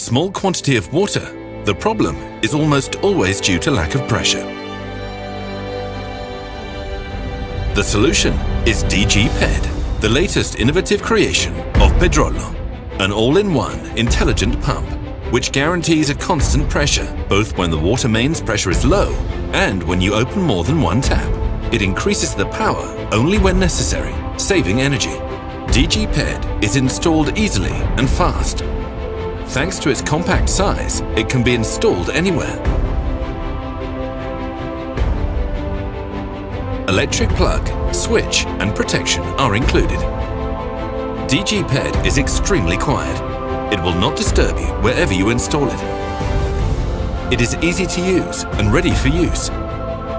small quantity of water, the problem is almost always due to lack of pressure. The solution is DG PED, the latest innovative creation of Pedrollo, an all-in-one intelligent pump which guarantees a constant pressure both when the water mains pressure is low and when you open more than one tap. It increases the power only when necessary, saving energy. DG PED is installed easily and fast. Thanks to its compact size, it can be installed anywhere. Electric plug, switch and protection are included. DG PED is extremely quiet. It will not disturb you wherever you install it. It is easy to use and ready for use.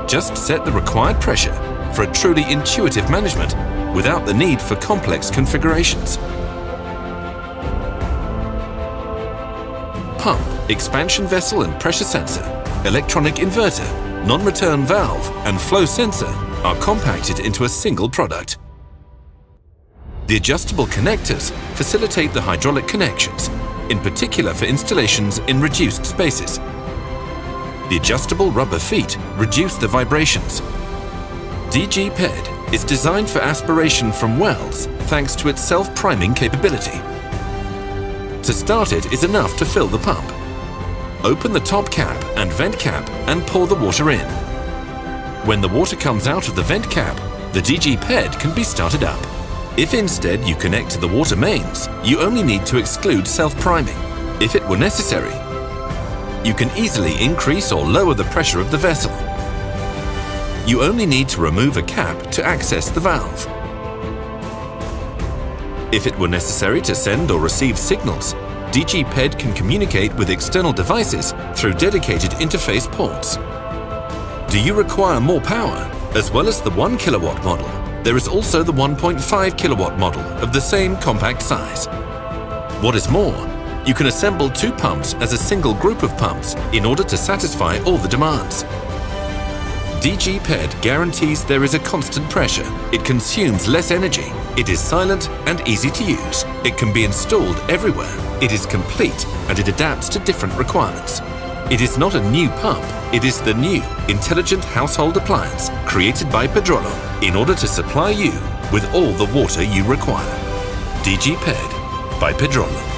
Just set the required pressure for a truly intuitive management without the need for complex configurations. Pump, expansion vessel and pressure sensor, electronic inverter, non-return valve and flow sensor are compacted into a single product. The adjustable connectors facilitate the hydraulic connections, in particular for installations in reduced spaces. The adjustable rubber feet reduce the vibrations. DG PED is designed for aspiration from wells thanks to its self-priming capability. To start it is enough to fill the pump. Open the top cap and vent cap and pour the water in. When the water comes out of the vent cap, the DG PED can be started up. If instead you connect to the water mains, you only need to exclude self-priming. If it were necessary, you can easily increase or lower the pressure of the vessel. You only need to remove a cap to access the valve. If it were necessary to send or receive signals, DG PED can communicate with external devices through dedicated interface ports. Do you require more power? As well as the 1 kilowatt model, there is also the 1.5 kilowatt model of the same compact size. What is more, you can assemble two pumps as a single group of pumps in order to satisfy all the demands. DG PED guarantees there is a constant pressure. It consumes less energy. It is silent and easy to use. It can be installed everywhere. It is complete and it adapts to different requirements. It is not a new pump. It is the new intelligent household appliance created by Pedrollo in order to supply you with all the water you require. DG PED by Pedrollo.